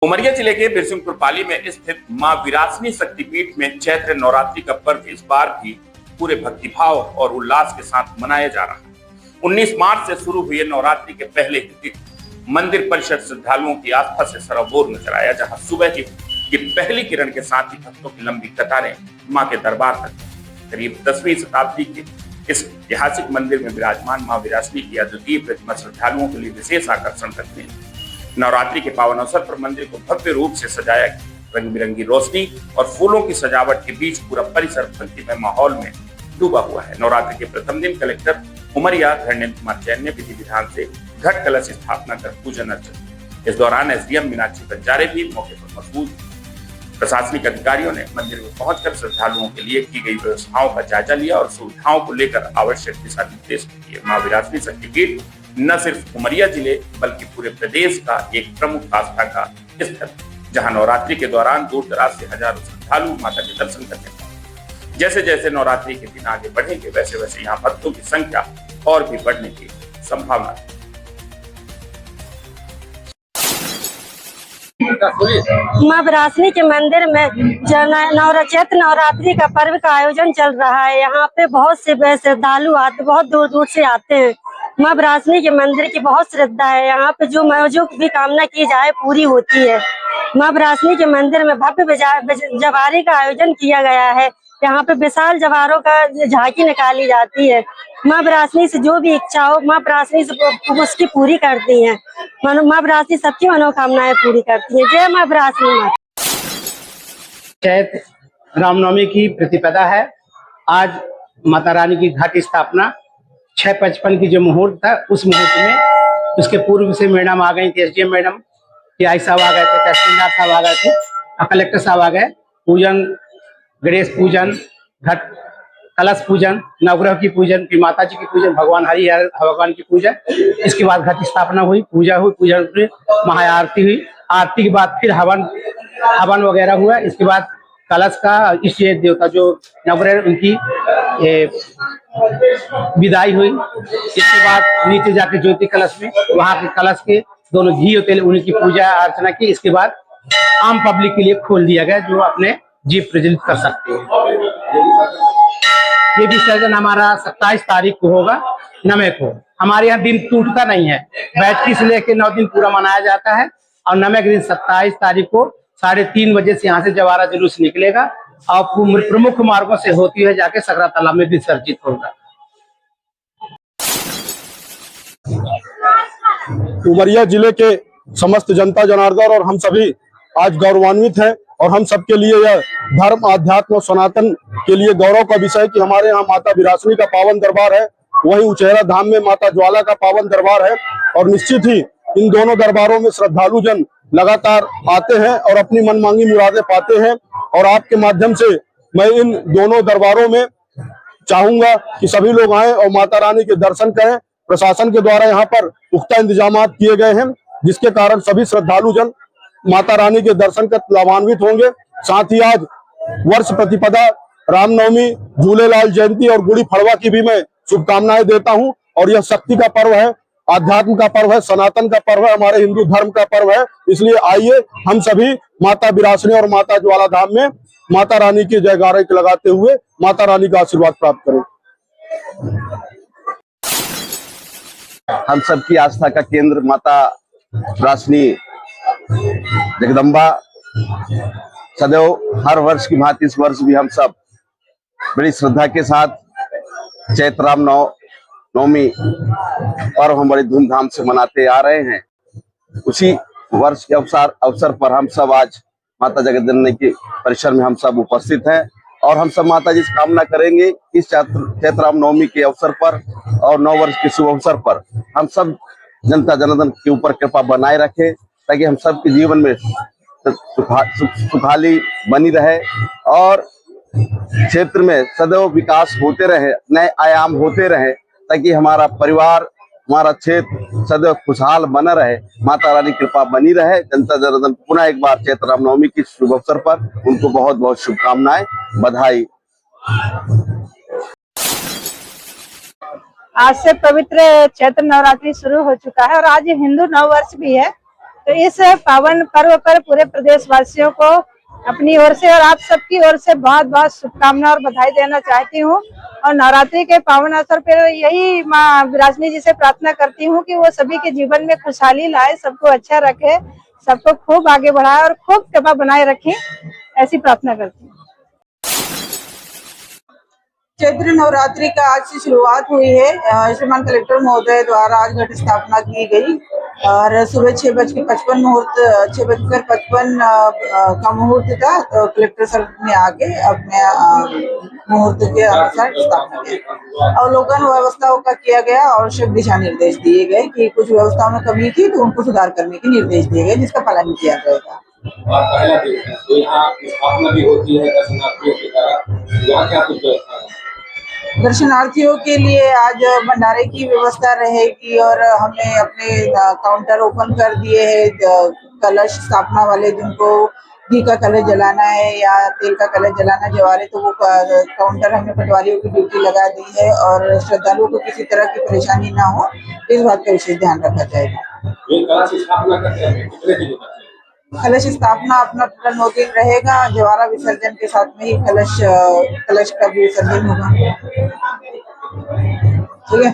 उमरिया जिले के बिरसिंहपुर पाली में स्थित मां विरासनी शक्तिपीठ में चैत्र नवरात्रि का पर्व इस बार भी पूरे भक्तिभाव और उल्लास के साथ मनाया जा रहा है। 19 मार्च से शुरू हुए नवरात्रि के पहले ही दिन मंदिर परिसर श्रद्धालुओं की आस्था से सराबोर नजर आया, जहां सुबह की पहली किरण के साथ ही भक्तों की लंबी कतारें मां के दरबार तक। करीब 10वीं शताब्दी के इस ऐतिहासिक मंदिर में विराजमान मां विरासनी की अद्वितीय प्रतिमा श्रद्धालुओं के लिए विशेष आकर्षण रखते हैं। नवरात्रि के पावन अवसर पर मंदिर को भव्य रूप से सजाया गया। रंग बिरंगी रोशनी और फूलों की सजावट के बीच पूरा परिसर भक्तिमय माहौल में डूबा हुआ है। नवरात्रि के प्रथम दिन कलेक्टर उमरिया धर्मेंद्र कुमार जैन ने विधि विधान से घट कलश स्थापना कर पूजन अर्चन। इस दौरान एसडीएम मीनाक्षी बंजारे भी मौके पर मौजूद। प्रशासनिक अधिकारियों ने मंदिर में पहुंचकर श्रद्धालुओं के लिए की गई व्यवस्थाओं का जायजा लिया और सुविधाओं को लेकर आवश्यक दिशा निर्देश दिए। मां विरासनी शक्तिपीठ न सिर्फ उमरिया जिले बल्कि पूरे प्रदेश का एक प्रमुख आस्था का स्थल, जहां नवरात्रि के दौरान दूर दराज से हजारों श्रद्धालु माता के दर्शन करने पहुंचे। जैसे जैसे नवरात्रि के दिन आगे बढ़ेंगे वैसे वैसे यहाँ भक्तों की संख्या और भी बढ़ने की संभावना है। मां विरासनी के मंदिर में चैत्र नवरात्रि का पर्व का आयोजन चल रहा है। यहाँ पे बहुत से श्रद्धालु आते, बहुत दूर दूर से आते हैं। मां विरासनी के मंदिर की बहुत श्रद्धा है। यहाँ पे जो भी कामना की जाए पूरी होती है। मां विरासनी के मंदिर में भव्य जवारे का आयोजन किया गया है। यहाँ पे विशाल जवारों का झांकी निकाली जाती है। मां विरासनी से जो भी इच्छा हो मां विरासनी से उसकी पूरी करती हैं। मां विरासनी सबकी मनोकामनाएं पूरी करती है। जय मां विरासनी। चैत्र रामनवमी की प्रतिपदा है। आज माता रानी की घट स्थापना 6:55 की जो मुहूर्त था, उस मुहूर्त में उसके पूर्व से मैडम आ गई थी, एसडीएम मैडम टीआई साहब आ गए थे, तहसीलदार साहब आ गए थे, कलेक्टर साहब आ गए। पूजन, गणेश पूजन, घट कलश पूजन, नवग्रह की पूजन, फिर माता जी की पूजन, भगवान भगवान की पूजन। इसके बाद घट स्थापना हुई, पूजा हुई, पूजा महाआरती हुई। आरती के बाद फिर हवन वगैरह हुआ। इसके बाद कलश का इष्ट देवता जो नवग्रह उनकी विदाई हुई। इसके बाद नीचे जाके ज्योति कलश में वहां के कलश के दोनों घी और तेल उनकी पूजा अर्चना की। इसके बाद आम पब्लिक के लिए खोल दिया गया, जो अपने जीव प्रज्वलित कर सकते हैं। ये विसर्जन हमारा 27 तारीख को होगा, 9 को। हमारे यहाँ दिन टूटता नहीं है, बैठकी से लेकर 9 दिन पूरा मनाया जाता है। और 9 के दिन 27 तारीख को 3:30 बजे से यहाँ से जवारा जुलूस निकलेगा और प्रमुख मार्गों से होती है जाके सकरा तालाब में विसर्जित होगा। उमरिया जिले के समस्त जनता जनार्दन और हम सभी आज गौरवान्वित हैं और हम सबके लिए यह धर्म, आध्यात्म और सनातन के लिए गौरव का विषय कि हमारे यहाँ माता विरासनी का पावन दरबार है, वहीं उचेहरा धाम में माता ज्वाला का पावन दरबार है। और निश्चित ही इन दोनों दरबारों में श्रद्धालु जन लगातार आते हैं और अपनी मनमांगी मुरादें पाते हैं। और आपके माध्यम से मैं इन दोनों दरबारों में चाहूंगा कि सभी लोग आएं और माता रानी के दर्शन करें। प्रशासन के द्वारा यहाँ पर पुख्ता इंतजाम किए गए हैं, जिसके कारण सभी श्रद्धालु जन माता रानी के दर्शन कर लाभान्वित होंगे। साथ ही आज वर्ष प्रतिपदा रामनवमी, झूलेलाल जयंती और गुड़ी फड़वा की भी मैं शुभकामनाएं देता हूं। और यह शक्ति का पर्व है, आध्यात्म का पर्व है, सनातन का पर्व है, हमारे हिंदू धर्म का पर्व है। इसलिए आइए हम सभी माता विरासनी और माता ज्वाला धाम में माता रानी की जयकारे लगाते हुए माता रानी का आशीर्वाद प्राप्त करें। हम सबकी आस्था का केंद्र माता विरासनी जगदम्बा सदैव हर वर्ष की भांति इस वर्ष भी हम सब बड़ी श्रद्धा के साथ चैत्र रामनवमी पर्व हम बड़ी धूमधाम से मनाते आ रहे हैं। उसी वर्ष के अवसर पर हम सब आज माता जगदम्बा के परिसर में हम सब उपस्थित हैं और हम सब माता जी से कामना करेंगे इस चैत्र रामनवमी के अवसर पर और 9 वर्ष के शुभ अवसर पर हम सब जनता जनार्दन के ऊपर कृपा बनाए रखें, ताकि हम सब के जीवन में सुखाली बनी रहे और क्षेत्र में सदैव विकास होते रहे, नए आयाम होते रहे, ताकि हमारा परिवार, हमारा क्षेत्र सदैव खुशहाल बना रहे। माता रानी कृपा बनी रहे। जनता जनार्दन पुनः एक बार चैत्र रामनवमी की शुभ अवसर पर उनको बहुत बहुत शुभकामनाएं, बधाई। आज से पवित्र चैत्र नवरात्रि शुरू हो चुका है और आज हिंदू नव वर्ष भी है। तो इस पावन पर्व पर पूरे प्रदेशवासियों को अपनी ओर से और आप सबकी ओर से बहुत बहुत शुभकामनाएं और बधाई देना चाहती हूँ। और नवरात्रि के पावन अवसर पर यही माँ विरासनी जी से प्रार्थना करती हूँ कि वो सभी के जीवन में खुशहाली लाए, सबको अच्छा रखे, सबको खूब आगे बढ़ाए और खूब कृपा बनाए रखें, ऐसी प्रार्थना करती हूँ। चैत्र नवरात्रि का आज से शुरुआत हुई है। श्रीमान कलेक्टर महोदय द्वारा आज घट स्थापना की गई और सुबह 6:55 मुहूर्त 6:55 का मुहूर्त था। तो कलेक्टर सर ने आके अपने मुहूर्त के अनुसार स्थापना की, अवलोकन व्यवस्थाओं का किया गया और शिव दिशा निर्देश दिए गए कि कुछ व्यवस्थाओं में कमी थी तो उनको सुधार करने के निर्देश दिए गए, जिसका पालन किया जाएगा। और पहला दिन है तो यहाँ स्थापना भी होती है दर्शनार्थियों की तरह, यहाँ क्या कुछ व्यवस्था है? दर्शनार्थियों के लिए आज भंडारे की व्यवस्था रहेगी और हमने अपने काउंटर ओपन कर दिए हैं। कलश स्थापना वाले जिनको घी का कलश जलाना है या तेल का कलश जलाना जवारे, तो वो काउंटर हमने पटवारियों की ड्यूटी लगा दी है और श्रद्धालुओं को किसी तरह की परेशानी ना हो, इस बात का विशेष ध्यान रखा जाएगा। ये कलश स्थापना करते हैं कितने दिनों तक? कलश स्थापना अपना पूरा 9 दिन रहेगा। जवारा विसर्जन के साथ में ही कलश का भी विसर्जन होगा। ठीक है।